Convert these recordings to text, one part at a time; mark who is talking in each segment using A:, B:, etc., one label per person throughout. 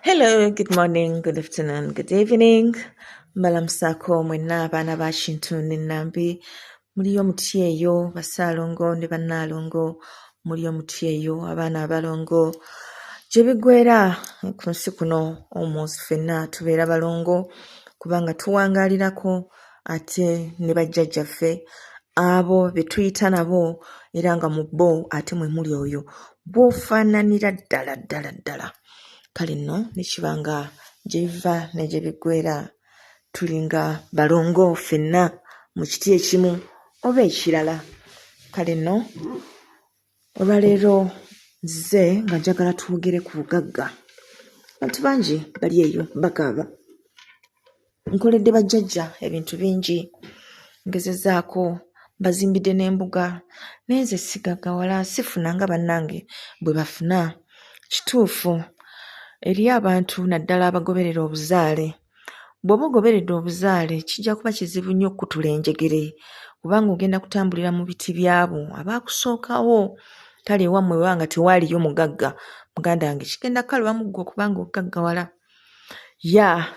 A: Hello, good morning, good afternoon, good evening. Mbalamusako mwenna abaana ba Kintu ne Nambi. Muli omuti eyo basaalongo ne bannaalongo. Muli omuti eyo abaana abalongo. Gye bigwera ku nsi kuno almost ffenna tubeera balongo kubanga tuwangaalirako ate ne bajjajjaffe abo be tuyita nabo era nga mu bo ate mwe muli oyo bw'ofaananira ddala. Kale nno ne kibanga gye biva ne gye biggweera tulinga balongo ffenna mu kiti ekimu oba ekirala. Kale nno olwaleero nzize nga njagala twogere ku bugagga. Abantu bangi bali eyo bakaaba. Nkoledde bajjajja ebintu bingi, ngezezaako bazimbidde n'embuga naye nze sigaggawala, sifuna nga bannange bwe bafuna. Kituufu eri abantu naddala abagoberera obuzaale. Bw'oba ogoberedde obuzaale kijja kuba kizibu nnyo okutula enjegere kubanga ogenda kutambulira mu biti byabo abaakusookawo. Kale ewammwe wanga tewaaliyo mugagga, muganda wange kigenda kukalubamu ggwe kubanga ogaggawala.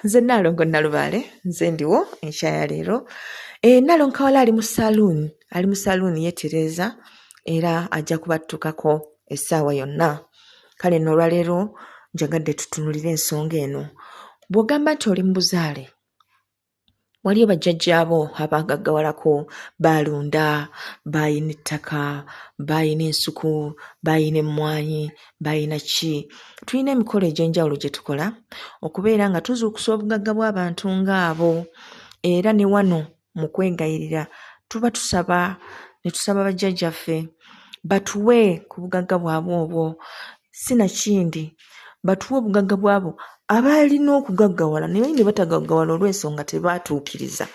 A: Nze Nnaalongo Nalubaale, nze ndiwo enkya ya leero. Nnaalongo wala ali mu saluuni yeetereza era ajja kubattukako essaawa yonna. Kale nno olwaleero njagadde tutunulire ensonga eno. Bw'ogamba nti oli mu buzaale, waliyo bajjajjaabo abaagaggawalako, baalunda, baayina ettaka, baayina ensuku, baayina emmwanyi, baayina ki. Tulina emikolo egy'enjawulo gye tukola okubeera nga tuzuukusa obugagga bw'abantu ng'abo. Era ne wano mu kwegayirira tuba tusaba ne tusaba bajjajjaffe batuwe ku bugagga bwabwe obwo. Sinakindi batuwe obugagga bwabo abaalina okugaggawala naye ne batagaggawala olw'ensonga tebaatuukiriza.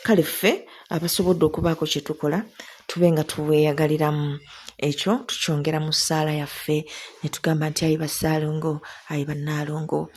A: Kale ffe abasobodde okubaako kye tukola tube nga tuweeyagaliramu. Ekyo tukyongera mu ssaala yaffe ne tugamba nti ayi basaalongo, ayi bannaalongo,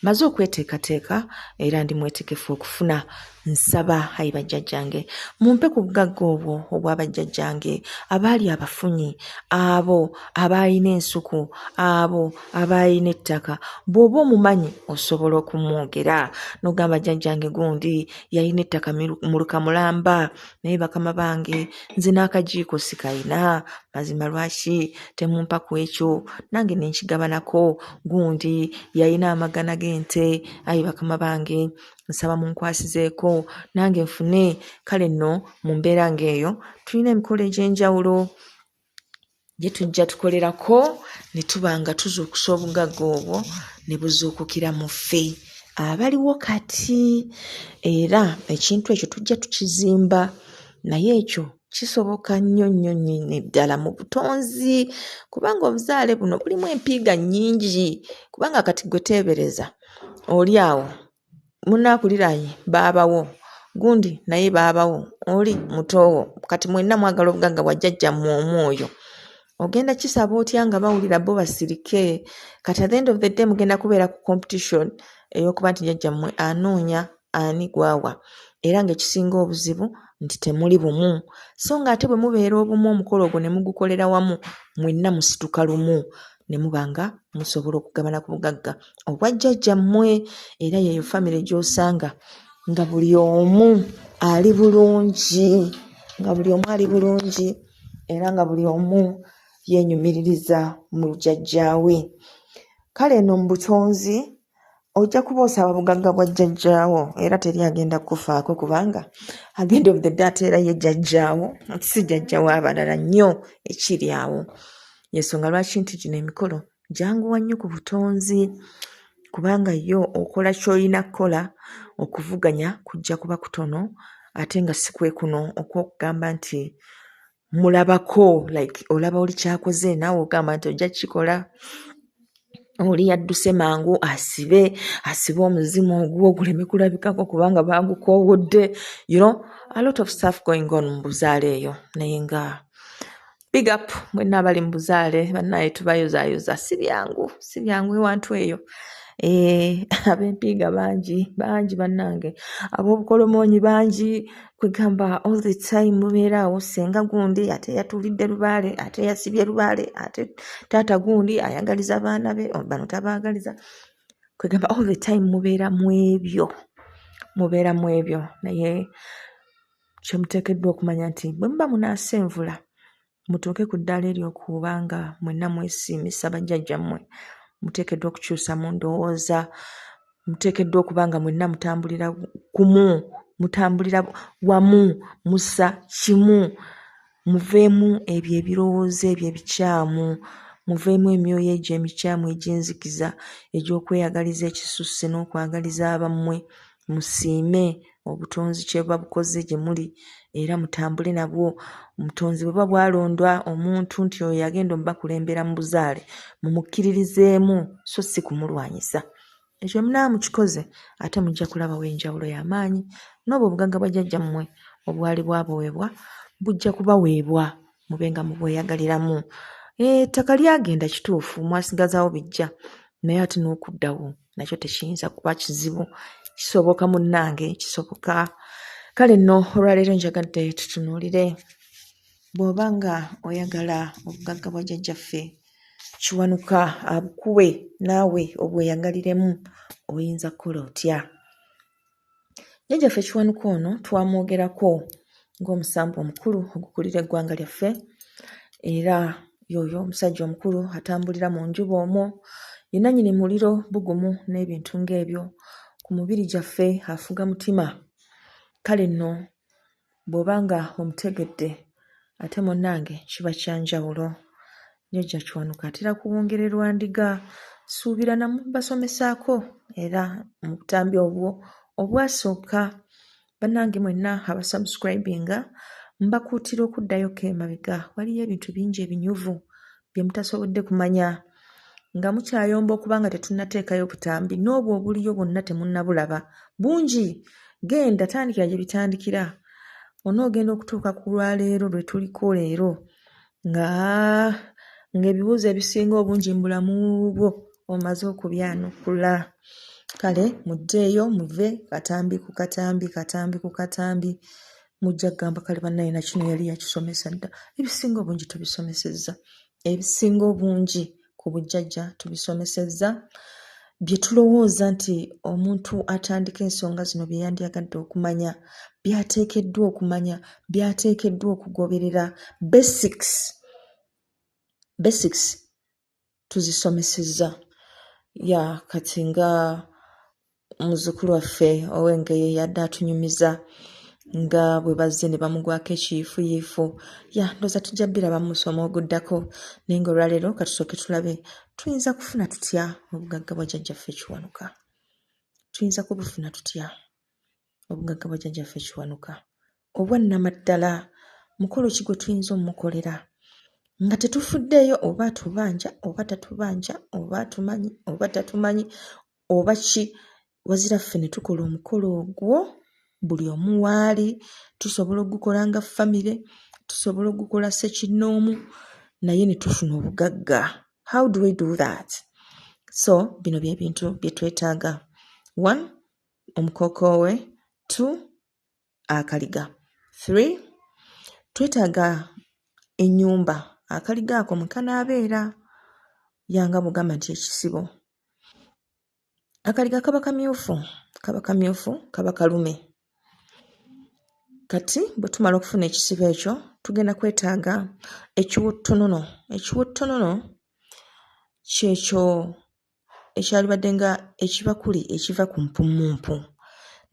A: maze okweteekateeka era ndi mwetegefu okufuna. Nsaba ayi bajjajjange mumpe ku bugagga obwo obw'abajjajjange abaali abafunyi, abo abaayina ensuku, abo abaayina ettaka. Bw'oba omumanyi osobola okumwogera n'ogamba jjajjange gundi yalina ettaka mu Lukamulamba naye bakama bange nze n'akajiiko sikayina, mazima lwaki temumpa ku ekyo nange ne nkigabanako. Gundi yalina amagana g'ente, ayi bakama bange nsaba munkwasizeeko nange nfune. Kale nno mu mbeera ng'eyo tulina emikolo egy'enjawulo gye tujja tukolerako ne tuba nga tuzuukusa obugagga obwo ne buzuukukira mu ffe abaliwo kati. Era ekintu ekyo tujja tukizimba, naye ekyo kisoboka nnyo ddala mu butonzi kubanga obuzaale buno bulimu empiiga nnyingi. Kubanga kati gwe teebereza oli awo munnaakuliraanye baabawo, gundi naye baabawo, oli mutoowo, kati mwenna mwagala obugagga bwa jjajjammwe omwoyo. Ogenda kisaba otya nga bawulira bo basirike? Kati at the end of the day mugenda kubeera ku competition ey'okuba nti jjajjammwe anoonya ani gwawa. Era ng'ekisinga obuzibu nti temuli bumu. So nga ate bwe mubeera obumu omukolo ogwo ne mugukolera wamu, mwenna musituka lumu ne muba nga musobola okugabana ku bugagga obwa jjajjammwe. Era yeeyo famire gy'osanga nga buli omu ali bulungi, era nga buli omu yeenyumiririza mu jjajjaawe. Kale nno mu butonzi ojja kuba osaba bugagga bwa jjajjaawo era teri agenda kufaako kubanga agenda of the day ateera ye jjajjaawo, si jjajjaawo abalala nnyo ekiri awo. Yensonga lwaki nti gino emikolo gyanguwa nnyo ku butonzi kubanga yo okola ky'olina kukola, okuvuganya kujja kuba kutono ate nga si kwe kuno okw'okugamba nti mulabako, like olaba oli kyakoze naawe ogamba nti ojja kukikola. Oli yadduse mangu asibe omuzimu ogwo guleme kulabikako kubanga bagukoowodde. A lot of stuff going on mu buzaale eyo. Naye nga big up mwenna abali mu buzaale bannaye tubayozaayoza, si byangu ewantu eyo. Ab'empiiga bangi bannange, ab'obukolomoonyi bangi, kwegamba all the time mubeera awo. Senga gundi ate yatulidde lubaale, ate yasibye lubaale, ate taata gundi ayagaliza baana be, bano tabaagaliza. kwegamba all the time mubeera mu ebyo naye kyemuteekeddwa okumanya nti bwe muba munaasa envula mutuuke ku ddaala eryokubanga mwenna mwesiimisa bajjajjammwe muteekeddwa okukyusa mu ndowooza muteekeddwa okuba nga mwenna mutambulira kumu mutambulira wamu mussa kimu muveemu ebyo ebirowoozo ebyo ebikyamu muveemu emyoyo egyo emikyamu egy'enzikiza egy'okweyagaliza ekisusse n'okwagaliza abammwe musiime obutonzi kye buba bukoze gye muli era mutambule nabwo obutonzi bwe buba bwalondwa omuntu nti oyo yagenda omubakulembera mu buzaale mumukkiririzeemu so si kumulwanyisa ekyo munaaba mukikoze ate mujja kulabawo enjawulo y'amaanyi n'obwo obugagga bwa jjajjammwe obwali bwabaweebwa bujja kubaweebwa mubenga mu bweyagaliramu ettaka lyagenda kituufu mwasigazaawo bijja naye ate n'okuddawo nakyo tekiyinza kuba kizibu kisoboka munnange kisoboka kale nno olwaleero njagadde tutunuulire bw'oba nga oyagala obugagga bwa jjajjaffe kiwanuka abukuwe naawe obweyagaliremu oyinza kukola otya jjajjaffe kiwanuka ono twamwogerako ng'omusambu omukulu ogukulira eggwanga lyaffe era yoyo omusajja omukulu atambulira mu njuba omwo yenna nnyini muliro bugumu n'ebintu ng'ebyo ku mubiri gyaffe afuga mutima kale nno bw'oba nga omutegedde ate munnange kiba kyanjawulo jjajja kiwanuka atera kuwongererwa ndiga suubira namu basomesaako era mu butambi obwo obwasooka bannange mwenna abasubscribinga mbakuutira okuddayoko emabega waliyo ebintu bingi ebinyuvu bye mutasobodde kumanya nga mukyayomba okuba nga tetunnateekayo butambi n'obwo obuliyo bwonna temunnabulaba bungi genda tandikira gye bitandikira onoogenda okutuuka ku lwaleero lwe tuliko leero ng'ebibuuzo ebisinga obungi mu bulamu bwo omaze okubyanukula kale muddeeyo muve katambi ku katambi mujja kugamba kale bannaye na kino yali yakisomesa dda ebisinga obungi tubisomesezza ebisinga obungi ku bujjajja tubisomesezza bye tulowooza nti omuntu atandika ensonga zino bye yandyagadde okumanya byateekeddwa okumanya byateekeddwa okugoberera basics tuzisomesezza kati nga muzzukulu waffe ow'engeye yadde atunyumiza nga bwe bazze ne bamugwako ekiyiifuyiifu ndooza tujja bbira bamusoma oguddako naye nga olwaleero katusooke tulabe tuyinza kufuna tutya obugagga bwa jjajjaffe kiwanuka tuyinza kubufuna tutya obugagga bwa jjajjaffe kiwanuka obwannamaddala mukolo ki gwe tuyinza omumukolera nga tetufuddeeyo oba atubanja oba tatubanja oba atumanyi oba tatumanyi oba ki wazira ffe ne tukola omukolo ogwo buli omu waali tusobola okugukola nga famire tusobola okugukola ssekinnoomu naye ne tufuna obugagga how do we do that so bino bye bintu bye twetaaga 1 omukookoowe 2 akaliga 3 twetaaga ennyumba akaliga ako mwe kanaabeera yanga mugamba nti ekisibo akaliga kaba kamyufu kaba kalume kati bwe tumala okufuna ekisibo ekyo tugenda kwetaaga ekiwottonono kyekyo ekyalibadde nga ekibakuli ekiva ku mpummumpu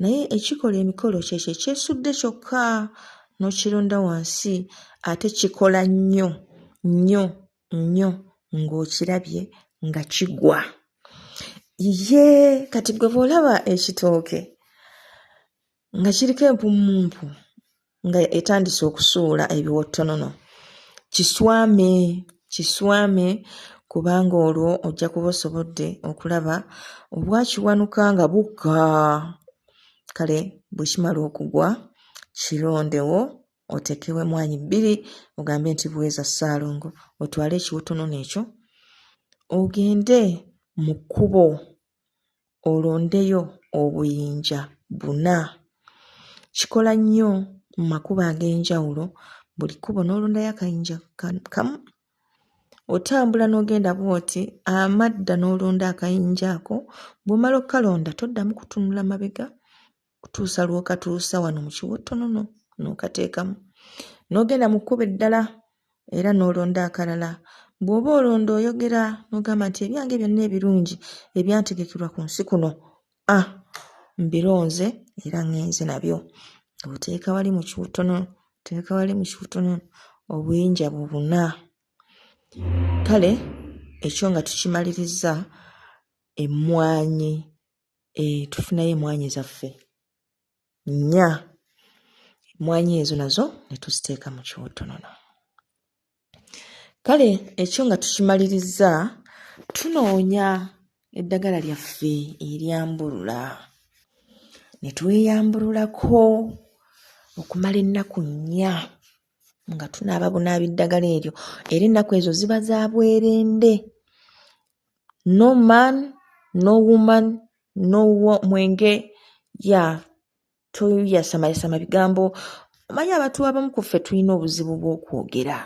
A: naye ekikola emikolo kyekyo ekyesudde kyokka n'okironda wansi ate kikola nnyo ng'okirabye nga kigwa kati gwe bw'olaba ekitooke nga kiriko empummumpu nga etandise okusuula ebiwottonono kiswame kubanga olwo ojja kuba osobodde okulaba obwakiwanuka nga bukka kale bwe kimala okugwa kirondewo otekewo emwanyi 2 ogambe nti buweza ssaalongo otwale ekiwottonono ekyo ogende mu kkubo olondeyo obuyinja 4 kikola nnyo mu makubo ag'enjawulo buli kkubo n'olondayo akayinja kamu otambula n'ogenda bwoti amadda n'olonda akayinja ako bw'omala okukalonda toddamu kutunula mabega kutuusa lw'okatuusa wano mu kiwottonono n'okateekamu n'ogenda mu kkubo eddala era n'olonda akalala bw'oba olonda oyogera n'ogamba nti ebyange byonna ebirungi ebyantegekebwa ku nsi kuno mbironze era ngenze nabyo oteeka wali mu kiwottonono obuyinja bubuna. Kale ekyo nga tukimaliriza emmwanyi tufunayo emmwanyi zaffe 4 emmwanyi ezo nazo ne tuziteeka mu kiwottonono. Kale ekyo nga tukimaliriza tunoonya eddagala lyaffe eryambulula ne tweyambululako okumala ennaku 4 nga tunaaba bunaabi ddagala eryo era ennaku ezo ziba za bwerende. No man, no woman, no mwenge toyasamayasama bigambo. Omanyi abantu abamu ku ffe tulina obuzibu bw'okwogera.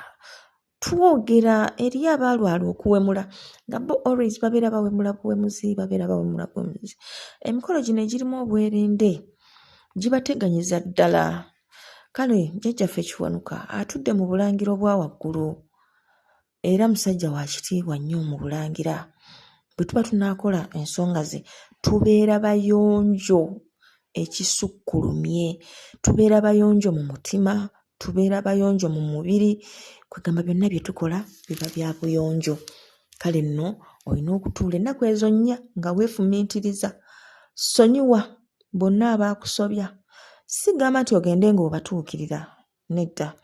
A: Twogera eri abaalwala okuwemula nga bo always babeera bawemula buwemuzi. Emikolo gino egirimu obwerende gibateganyiza ddala. Kale jjajjaffe Kiwanuka atudde mu bulangiro bwa waggulu era musajja wa kitiibwa nnyo mu bulangira. Bwe tuba tunaakola ensonga ze tubeera bayonjo ekisukkulumye, tubeera bayonjo mu mutima, tubeera bayonjo mu mubiri, kwegamba byonna bye tukola biba bya buyonjo. Kale nno olina okutuula ennaku ezo 4 nga weefumiitiriza. Sonyiwa bonna abaakusobya. Sigamba nti ogende ng'obatuukirira, nedda.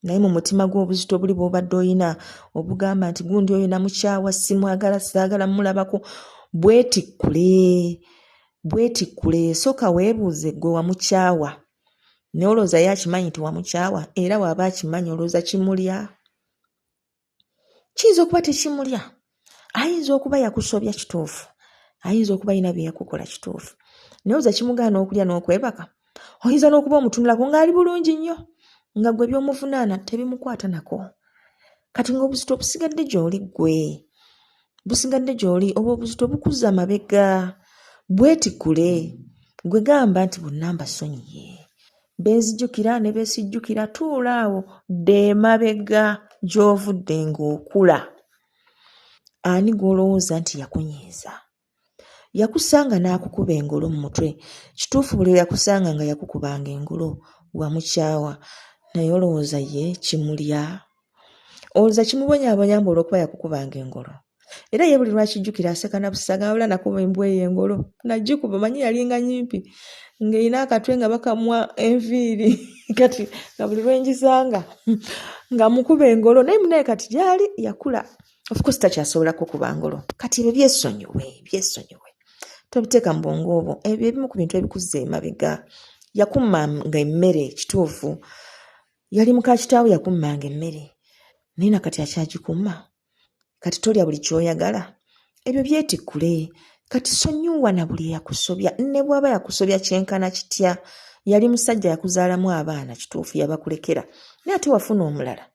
A: Naye mu mutima gw'obuzito buli bw'obadde oyina obugamba nti gundi oyo namukyawa, simwagala, saagala mulabako, bwetikkule. Sooka weebuuze gwe wamukyawa naye olowooza ye akimanyi nti wamukyawa, era waaba akimanyi olowooza kimulya? Kiyinza okuba tekimulya. Ayinza okuba yakusobya kituufu, ayinza okuba ayina bye yakukola kituufu, naye olowooza kimugaana okulya n'okwebaka? Oyinza n'okuba omutunulako ng'ali bulungi nnyo nga gwe by'omuvunaana tebimukwata nako. Kati ng'obuzito busigadde gy'oli oba obuzito bukuza mabega. Bwetikkule. Gwe gamba nti bonna mbasonyiye. Benzijjukira ne beesijjukira tuula awo dde emabega gy'ovudde ng'okula. Ani gw'olowooza nti yakunyiiza? Yakusanga n'akukuba engolo mu mutwe. Kituufu buli yakusanga nga yakukubanga engolo wamukyawa, naye olowooza ye kimulya? Olowooza kimubonyaabonya mbu olw'okuba yakukubanga engolo? Era ye buli lwakijjukira aseka na busaga wabula nakuba embwa eyo engolo. Nagikuba manyi yalinga nyimpi ng'erina akatwe nga bakamwa enviiri kati nga buli lwenjisanga nga mukuba engolo naye munaye kati gyali yakula. Of course takyasobola kukuba ngolo. Kati ebyo byesonyiwe. Tobiteeka mu bwongo obwo. Ebyo ebimu ku bintu ebikuza emabega. Yakummanga emmere kituufu. Yali muka kitaawe yakummanga emmere. Naye nakati akyagikumma. Kati tolya buli kyoyagala. Ebyo byetikkule. Kati sonyiwa na buli yakusobya. Ne bw'aba yakusobya kyenkana kitya. Yali musajja yakuzaalamu abaana kituufu yabakulekera. Naye ate wafuna omulala.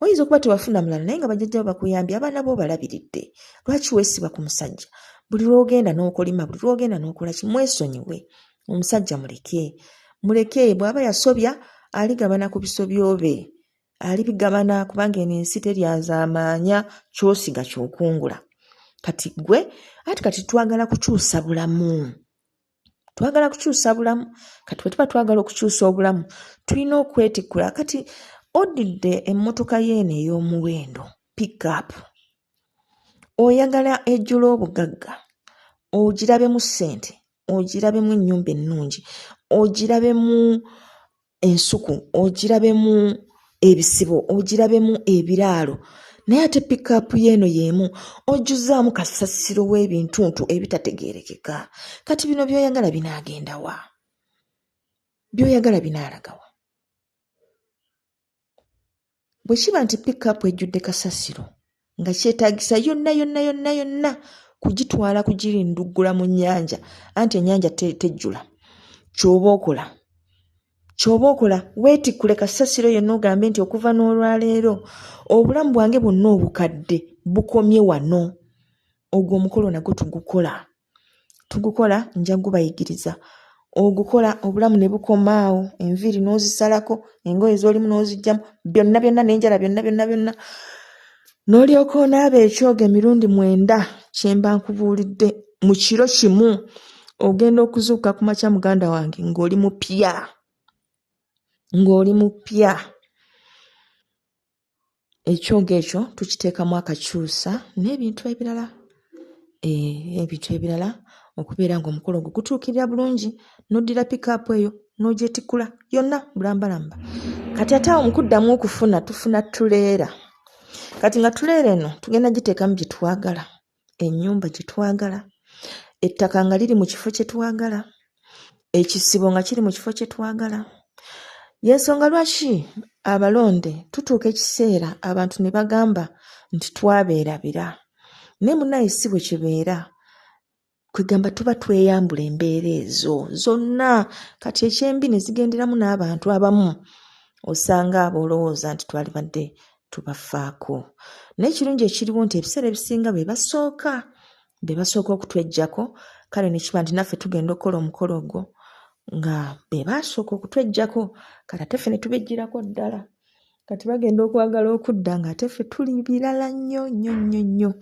A: Oyinza okuba tewafuna mulala naye nga bajjajjawo bakuyambye abaana bo balabiridde. Lwaki weesiba ku musajja? Buli lw'ogenda n'okolima, buli lw'ogenda n'okola kimwesonyiwe. Omusajja muleke bw'aba yasobya aligabana ku bisobyo bye. Alibigabana kubanga eno ensi teryazaamaanya kyosiga kyokungula. Kati gwe kati twagala kukyusa bulamu. Kati bwe tuba twagala okukyusa obulamu tulina okwetikkula. Kati odidde emmotoka yeeno ey'omuwendo pick-up. Oyagala ejjula obugagga, ogirabemu ssente, ogirabemu ennyumba ennungi, ogirabemu ensuku, ogirabemu ebisibo, ogirabemu ebiraalo, naye ate pick-up yeeno y'emu ojjuzaamu kasasiro w'ebintuntu ebitategeerekeka. Kati bino by'oyagala binaagenda wa? By'oyagala binaalagawa? Bwe kiba nti pick-up ejjudde kasasiro nga kyetaagisa yonna kugitwala kugirinduggula mu nnyanja, anti ennyanja tejjula, ky'oba okola ky'oba okola weetikkule kasasiro yonna ogambe nti okuva n'olwaleero obulamu bwange bwonna obukadde bukomye wano. Ogwo omukolo nagwo tugukola nja gubayigiriza. Ogukola obulamu ne bukomaawo, enviiri n'ozisalako, engoye z'olimu n'ozigyamu, byonna n'enjala byonna n'olyoka onaaba ekyogo emirundi 9 kye mba nkubuulidde mu kiro kimu, ogenda okuzuukuka ku makya muganda wange ng'oli mupya. Ekyogo ekyo tukiteekamu akakyusa n'ebintu ebirala okubeera ng'omukolo gwo gutuukirira bulungi, n'oddira pikapu eyo n'ogyetikkula yonna bulambalamba. Kati ate awo mukuddamu okufuna tufuna tuleera. Kati nga tuleera eno tugenda giteekamu bye twagala, ennyumba gye twagala, ettaka nga liri mu kifo kye twagala, ekisibo nga kiri mu kifo kye twagala. Y'ensonga lwaki abalonde tutuuka ekiseera abantu ne bagamba nti twabeerabira. Naye munnaye si bwe kibeera. Kwegamba tuba tweyambula embeera ezo zonna. Kati ekyembi ne zigenderamu n'abantu abamu osanga olowooza nti twali badde tubafaako. Naye ekirungi ekiriwo nti ebiseera ebisinga be basooka okutweggyako. Kale ne kiba nti naffe tugenda okukola omukolo ogwo nga be baasooka okutweggyako. Kati ate ffe ne tubejjirako ddala. Kati bagenda okwagala okudda nga ate ffe tuli birala nnyo.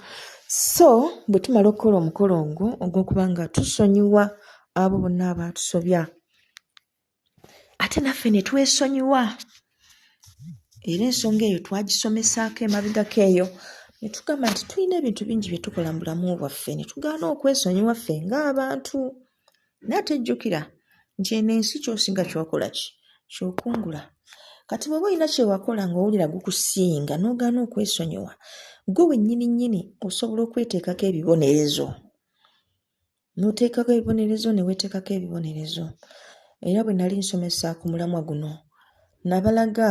A: So bwe tumala okukola omukolo ogwo ogw'okuba nga tusonyiwa abo bonna abaatusobya, ate naffe ne twesonyiwa. Era ensonga eyo twagisomesaako emabegako eyo ne tugamba nti tulina ebintu bingi bye tukola mu bulamu bwaffe ne tugaana okwesonyiwa ffe ng'abantu. Naye ate jjukira nti eno ensi ky'osinga ky'okola ky'okungula. Kati bw'oba olina kye wakola ng'owulira gukusinga n'ogaana okwesonyiwa, gwe wennyini osobola okweteekako ebibonerezo. N'oteekako ebibonerezo ne weeteekako ebibonerezo. Era bwe nali nsomesa ku mulamwa guno nabalaga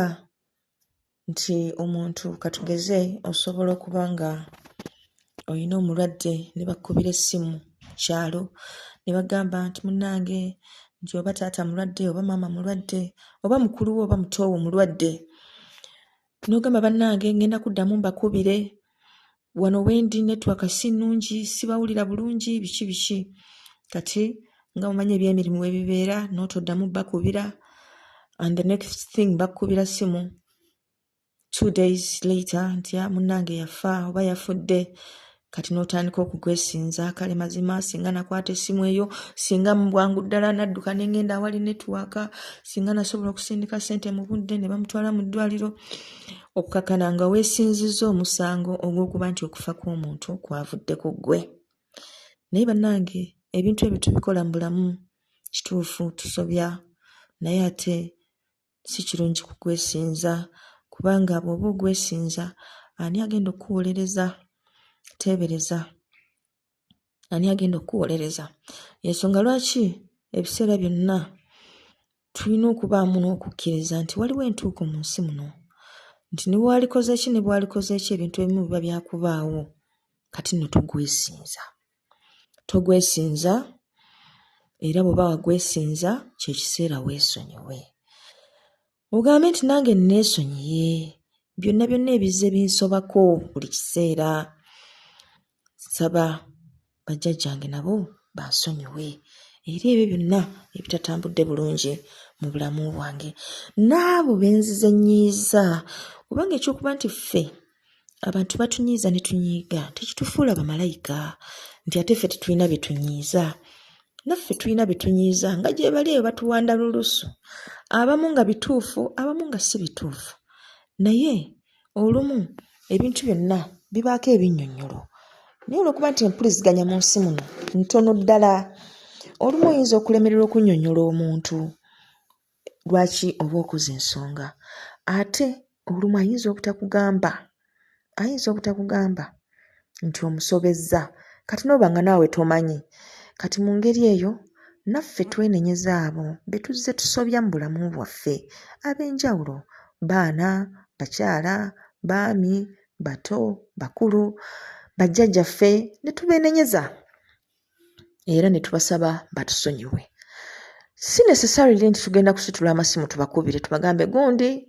A: nti omuntu katugeze osobola okuba nga olina omulwadde ne bakkubira essimu kyalo ne bagamba nti munnange nti oba taata mulwadde oba maama mulwadde oba mukulu wo oba muto wo mulwadde. N'ogamba bannange ngenda kuddamu mbakubire wano wendi network si nnungi sibawulira bulungi biki. Kati nga mumanyi ebyemirimu we bibeera n'otoddamu bakubira and the next thing bakkubira simu 2 days later nti munnange yafa oba yafudde. Kati n'otandika okugwesinza. Kale mazima singa nakwata essimu eyo, singa mu bwangu ddala nadduka ne ngenda awali network, singa nasobola okusindika ssente mu budde ne bamutwala mu ddwaliro, okukakana nga weesinzizza omusango ogw'okuba nti okufa kw'omuntu kwavudde ku ggwe. Naye bannange ebintu ebyo tubikola mu bulamu kituufu tusobya, naye ate si kirungi kugwesinza kubanga bw'oba ogwesinza ani agenda okuwolereza? Teebereza, ani agenda okuwolereza? Ensonga lwaki ebiseera byonna tulina okubaamu n'okukkiriza nti waliwo entuuko mu nsi muno, nti ne bwalikoze ki ebintu ebimu biba byakubaawo. Kati nno togwesinza era bw'oba wagwesinza kye kiseera weesonyiwe. Ogambe nti nange neesonyiye byonna ebizze binsobako buli kiseera. Nsaba bajjajjange nabo bansonyiwe era ebyo byonna ebitatambudde bulungi mu bulamu bwange, n'abo benzizenyiiza. Kubanga ekyokuba nti ffe abantu batunyiiza ne tunyiiga tekitufuula bamalayika, nti ate ffe tetulina bye tunyiiza. Naffe tulina bye tunyiiza nga gye bali eyo batuwanda lulusu, abamu nga bituufu abamu nga si bituufu. Naye olumu ebintu byonna bibaako ebinnyonnyolo. Naye olw'okuba nti empuliziganya mu nsi muno ntono ddala, olumu oyinza okulemererwa okunnyonnyola omuntu lwaki oba okoze ensonga, ate olumu ayinza obutakugamba nti omusobezza, kati n'oba nga naawe tomanyi. Kati mu ngeri eyo naffe twenenyeza abo be tuzze tusobya mu bulamu bwaffe ab'enjawulo, baana, bakyala, baami, bato, bakulu, bajjajjaffe, ne tubeenenyeza era ne tubasaba batusonyiwe. si necessarily nti tugenda kusitula amasimu tubakubire tubagambe gundi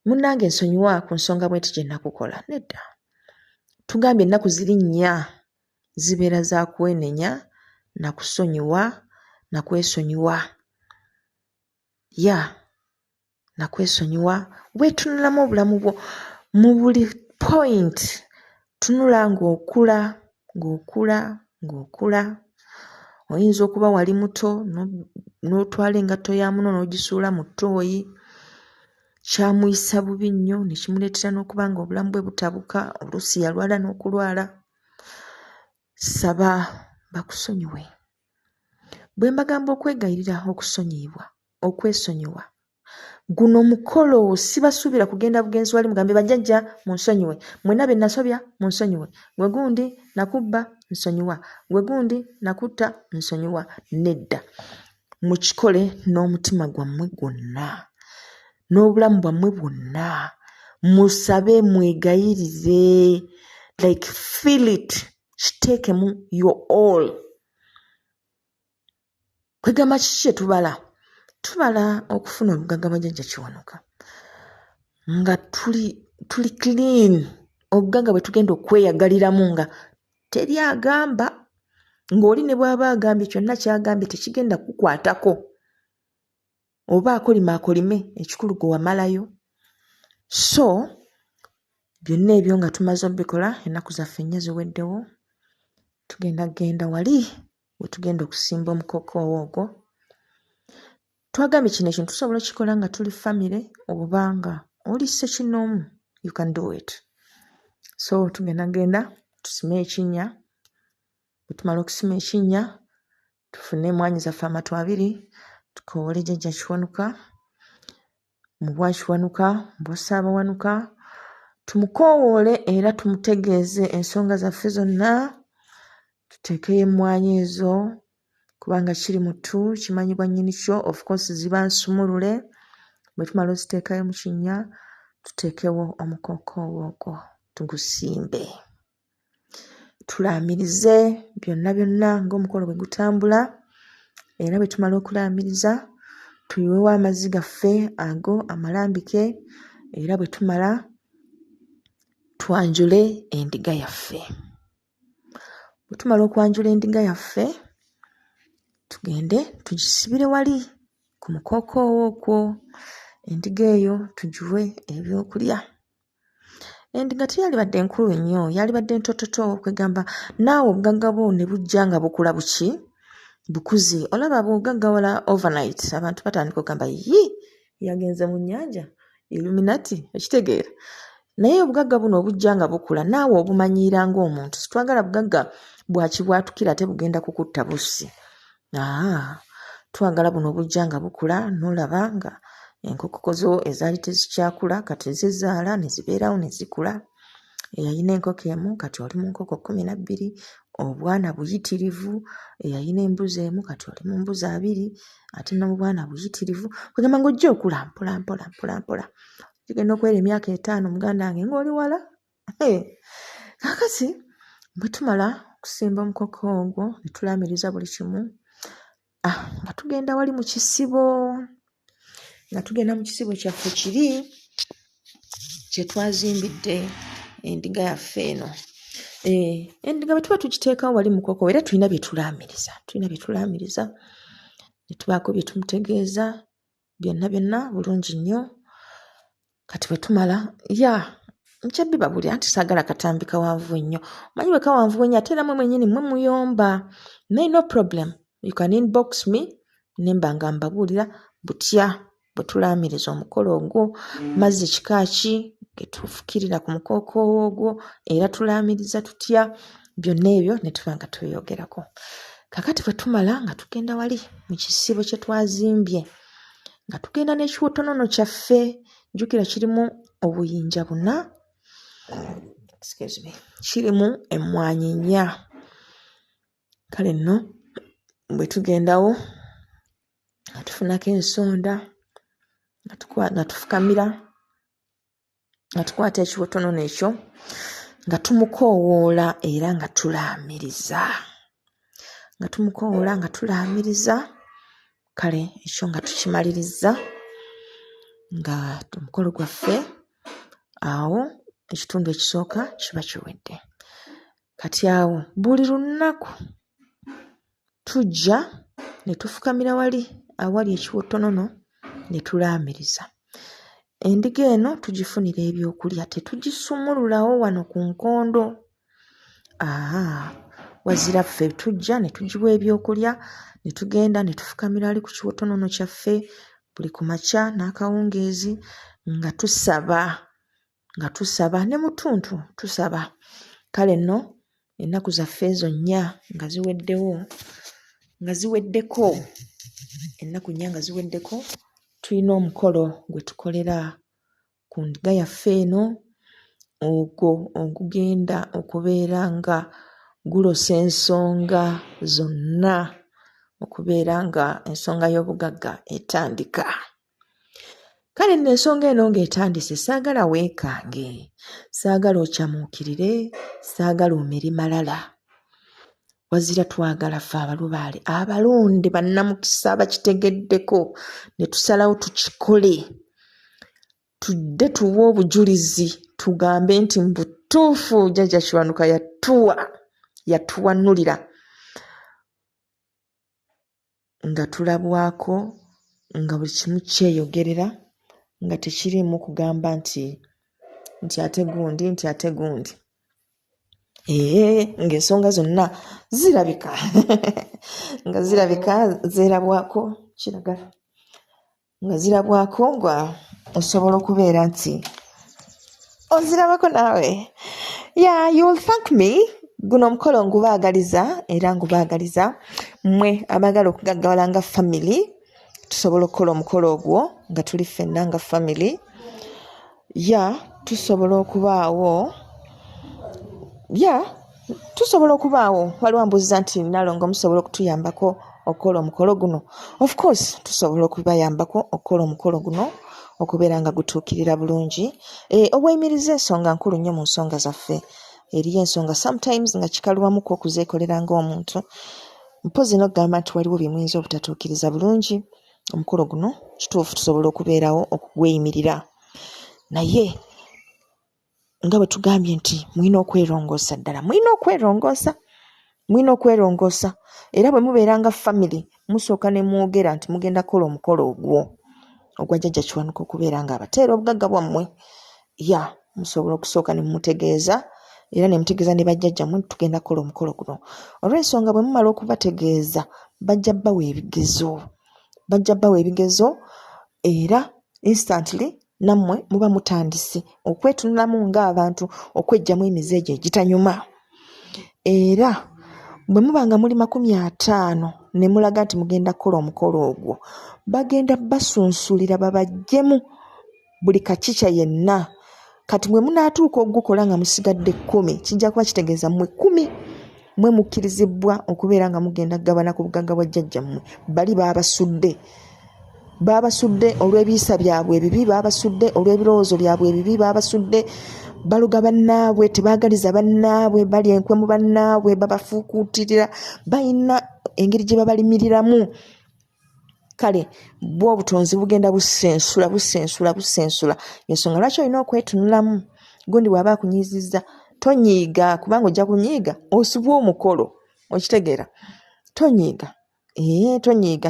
A: munnange nsonyiwa ku nsonga bweti gye nakukola. Nedda, tugambye ennaku ziri 4 zibeera za kwenenya na kusonyiwa na kwesonyiwa. Na kwesonyiwa weetunulamu obulamu bwo mu buli point. Tunula ng'okula. Oyinza okuba wali muto n'otwala engatto ya muno n'ogisuula mu ttooyi, kyamuyisa bubi nnyo ne kimuleetera n'okuba nga obulamu bwe butabuka, oluusi yalwala n'okulwala. Saba bakusonyiwe. Bwe mbagamba okwegayirira okwesonyiwa, guno mukolo sibasuubira kugenda bugenzi wali mugambe bajjajja munsonyiwe, mwenna be nasobya munsonyiwe, gwe gundi nakubba nsonyiwa, gwe gundi nakutta nsonyiwa. Nedda, mukikole n'omutima gwammwe gwonna n'obulamu bwammwe bwonna. Musabe, mwegayirire, like feel it, kiteekemu your all. Kwegamba kiki kye tubala okufuna obugagga bwajjajja Kiwanuka nga tuli clean, obugagga bwe tugenda okweyagaliramu nga teri agamba, ng'oli ne bw'aba agambye kyonna kyagambye tekigenda kukwatako, oba akolime ekikulu gwe wamalayo. So byonna ebyo nga tumaze obikola, ennaku zaffe 4 ziweddewo, tugenda wali we tugenda okusimba omukokoowo ogwo. Twagambye kino ekintu tusobola okikola nga tuli family oba nga oli ssekinnoomu, you can do it. So tugenda tusime ekinnya. Bwe tumala okusima ekinnya, tufune emwanyi zaffe amatu 2, tukoowole jjajja Kiwanuka, mu bwa Kiwanuka, mu bwa Ssaabawanuka, tumukoowoole era tumutegeeze ensonga zaffe zonna. Tuteekeyo emmwanyi ezo kubanga kiri mutu, kimanyibwa nnyini kyo, of course ziba nsumulule. Bwe tumala oziteekayo mu kinnya, tuteekewo omukokoowo ogwo tugusimbe. Tulaamirize byonna ng'omukolo bwe gutambula, era bwe tumala okulaamiriza tuyiwewo amazzi gaffe ago amalambike, era bwe tumala twanjule endiga yaffe. Bwe tumala okwanjula endiga yaffe, tugende tugisibire wali ku mukokoowo ogwo. Endiga eyo tugiwe ebyokulya. Endiga teyalibadde nkulu nnyo, yalibadde ntototo, kwegamba naawe obugagga bwo ne bujja nga bukula bukuzi. Olaba bw'ogaggawala overnight, abantu batandika okugamba yagenze mu nnyanja, Illuminati, okitegeera. Naye obugagga buno obujja nga bukula, naawe obumanyiira ng'omuntu. Sitwagala bugagga bwakibwatukira ate bugenda kukutta bussi. Twagala buno obujja nga bukula, n'olaba nga enkoko zo ezaali tezikyakula kati zizaala ne zibeerawo ne zikula. Eyalina enkoko emu kati oli mu nkoko 12, obwana buyitirivu. Eyalina embuzi emu kati oli mu mbuzi 2, ate n'obwana buyitirivu. Kwegamba ng'ojja okula mpola. Kigenda okwera emyaka 5 muganda wange ng'oli wala. Kakati bwe tumala okusimba omukoko ogwo ne tulaamiriza buli kimu, nga tugenda wali mu kisibo. Nga tugenda mu kisibo kyaffe kiri kye twazimbidde endiga yaffe eno. Endiga bwe tuba tugiteekawo wali mukoko era tulina bye tulaamiriza. Ne tubaako bye tumutegeeza byonna bulungi nnyo. Kati bwe tumala nkyabbiba buli anti saagala katambi kawanvu ennyo. Manyi bwe kawanvu ennyo ate namwe mwennyini mwe muyomba. Naye no problem, you can inbox me nemba nga mbabuulira butya bwe tulaamiriza omukolo ogwo, mazzi kika ki ge tufukirira ku mukokoowo ogwo, era tulaamiriza tutya. Byonna ebyo ne tuba nga tweyogerako. Kakati bwe tumala nga tugenda wali mu kisibo kye twazimbye, nga tugenda n'ekiwotonono kyaffe. Jjukira kirimu obuyinja 4, kirimu emmwanyi 4. Kale nno bwe tugendawo nga tufunako ensonda, nga tufukamira, nga tukwata ekiwotonono ekyo, nga tumukoowoola era nga tulaamiriza. Kale ekyo nga tukimaliriza nga omukolo gwaffe awo ekitundu ekisooka kiba kiwedde. Kati awo buli lunaku tujja ne tufukamira awali ekiwottonono ne tulaamiriza. Endiga eno tugifunira ebyokulya, tetugisumululawo wano ku nkondo. Wazira ffe tujja ne tugiwa ebyokulya ne tugenda ne tufukamira ali ku kiwottonono kyaffe buli ku makya n'akawungeezi nga tusaba ne mutuntu tusaba. Kale nno ennaku zaffe ezo 4 nga ziweddeko ennaku 4 nga ziweddeko, tulina omukolo gwe tukolera ku ndiga yaffe eno, ogwo ogugenda okubeera nga gulosa ensonga zonna, okubeera nga ensonga y'obugagga etandika. Kale nno ensonga eno ng'etandise saagala weekange, saagala okyamuukirire, saagala omere malala. Wazira twagala ffe abalubaale abalonde bannamukisa bakitegeddeko ne tusalawo tukikole. Tudde tuwa obujulizi tugambe nti mu butuufu Jjajja Kiwanuka yatuwanulira nga tulabwako, nga buli kimu kyeyogerera, nga tekiriimu kugamba nti ate gundi. Ng'ensonga zonna zirabika nga zeerabwako kiragala nga zirabwako nga osobola okubeera nti ozirabako naawe. You will thank me. Guno omukolo ngubaagaliza era ngubaagaliza mmwe abaagala okugaggawala nga family, tusobola okukola omukolo ogwo nga tuli ffenna nga family. Tusobola okubaawo. Waliwo mbuuza nti Nalongo musobola okutuyambako okukola omukolo guno? Of course tusobola okubayambako okukola omukolo guno okubeera nga gutuukirira bulungi. Obweyimiriza ensonga nkulu nnyo mu nsonga zaffe. Eriyo ensonga sometimes nga kikalubamuko okuzeekolera ng'omuntu. Mpozi n'okugamba nti waliwo bye muyinza obutatuukiriza bulungi. Omukolo guno kituufu tusobola okubeerawo okugweyimirira. Naye nga bwe tugambye nti mulina okwerongoosa ddala, mulina okwerongoosa. Era bwe mubeera nga family musooka ne mwogera nti mugenda kukola omukolo ogwo ogwa Jjajja Kiwanuka okubeera nga abateera obugagga bwammwe. Musobola okusooka ne mumutegeeza era ne mutegeeza ne bajjajjammwe tugenda kukola omukolo guno. Olw'ensonga bwe mumala okubategeeza bajja bbawa ebigezo era instantly nammwe muba mutandise okwetunulamu ng'abantu, okweggyamu emize egyo egitanyuma. Era bwe muba nga muli 50 ne mulaga nti mugenda kukola omukolo ogwo, bagenda basunsulira babaggyemu buli kakica yenna. Kati mwe munaatuuka ogukola nga musigadde 10, kijja kuba kitegeeza mmwe 10 mwe mukkirizibwa okubeera nga mugenda kugabana ku bugagga bwa jjajjammwe. Bali baabasudde olw'ebiyisa byabwe ebibi, baabasudde olw'ebirowoozo byabwe ebibi, baabasudde baluga bannaabwe, tebaagaliza bannaabwe, bali enkwe mu bannaabwe, babafuukuutirira, balina engeri gye babalimiriramu. Kale bwo obutonzi bugenda busensula. Ensonga lwaki olina okwetunulamu. Gundi bw'aba akunyizizza tonyiiga, kubanga ojja kunyiiga osubwa omukolo, okitegeera. Tonyiiga,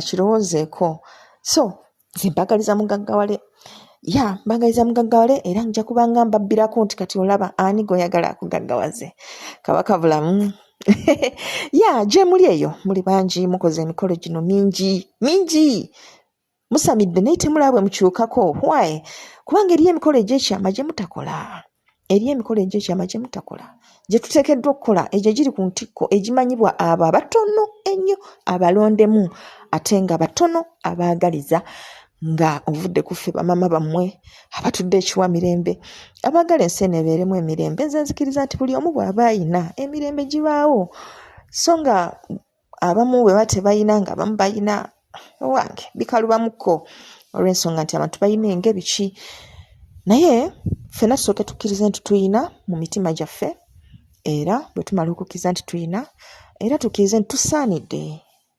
A: kirowoozeeko. So nze mbagaliza mugaggawale. Mbagaliza mugaggawale era nja kubanga mbabbirako nti kati olaba ani goyagala akugaggawaze. Kabaka bulamu. Gye muli eyo muli bangi, mukoze emikolo gino mingi. Musamidde naye temulaba bwe mukyukako. Why? Kubanga eriyo emikolo egy'ekyama gye mutakola. Gye tuteekeddwa okukola, egyo giri ku ntikko egimanyibwa abo abatono ennyo abalondemu ate nga batono abaagaliza nga ovudde ku ffe bamama bammwe abatudde ekiwa mirembe, abaagala ensi eno ebeeremu emirembe. Nze nzikiriza nti buli omu bw'aba ayina emirembe gibaawo, so nga abamu bwe baba tebayina nga abamu bayina, wange bikalubamuko olw'ensonga nti abantu bayina eng'ebiki. Naye ffenna tusooke tukkirize nti tuyina mu mitima gyaffe, era bwe tumala okukkiriza nti tuyina, era tukkirize nti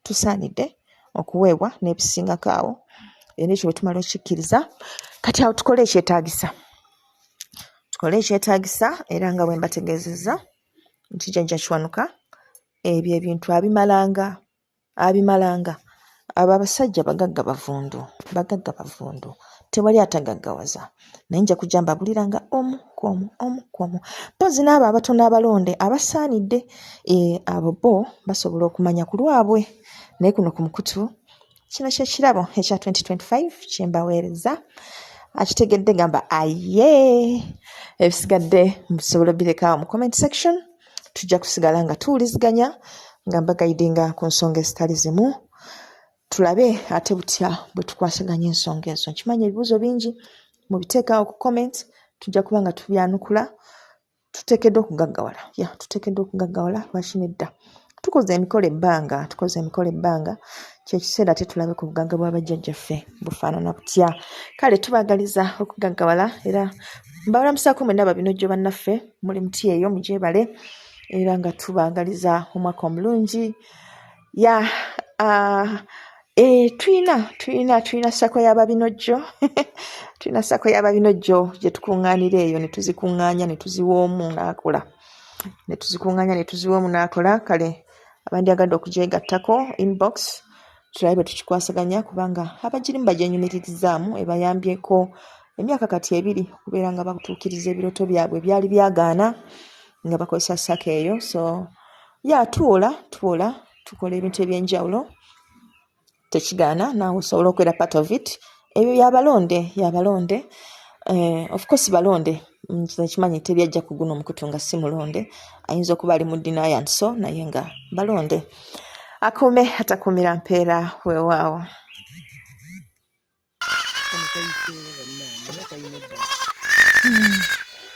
A: tusaanidde okuweebwa n'ebisingako awo. N'ekyo bwe tumala okikkiriza kati awo tukole ekyetaagisa era nga bwe mbategeezezza nti Jjajja Kiwanuka ebyo ebintu abimalanga abo abasajja bagagga bavundu tewali atagaggawaza naye nja kujja mbabuliranga omu kwomu mpozi n'abo abatono abalonde abasaanidde abo bo basobola okumanya ku lwabwe naye kuno ku mukutu kino kyekirabo ekya 2025 kyembaweereza akitegedde gamba aye ebisigadde musobola bireka mu comment section tujja kusigala nga tuwuliziganya nga mbagayidinga ku nsonga ezitali zimu tulabe ate butya bwe tukwasaganya ensonga ezo. Nkimanyi ebibuuzo bingi mubiteekawo ku comment tujja kuba nga tubyanukula tuteekeddwa okugaggawala lwaki nedda tukoze emikolo ebbanga kyekiseera ate tulabe ku bugagga bwa bajjajjaffe bufaanana butya. Kale tubaagaliza okugaggawala era mbalamusaako mwenna babinojjo bannaffe muli muti eyo mugyebale era nga tubaagaliza omwaka omulungi tulina sako y'ababinojjo tulina sako y'ababinojjo gye tukuŋŋaanira eyo ne tuzikuŋŋaanya ne tuziwoomu n'akola kale abandyagadde okugyegattako inbox tulabe bwe tukikwasaganya kubanga abagirimu bagyenyumiririzaamu ebayambyeko emyaka kati 2 okubeera nga batuukiriza ebirooto byabwe byali byagaana nga bakozesa sako eyo so tuwola tukola ebintu ebyenjawulo tekigaana naawe osobola okubeera part of it. Ebyo yabalonde of course balonde kimanyi tebyajja ku guno omukutu nga si mulonde ayinza okuba ali mu denial and so naye nga balonde akuume atakuumira mpeera weewaawo.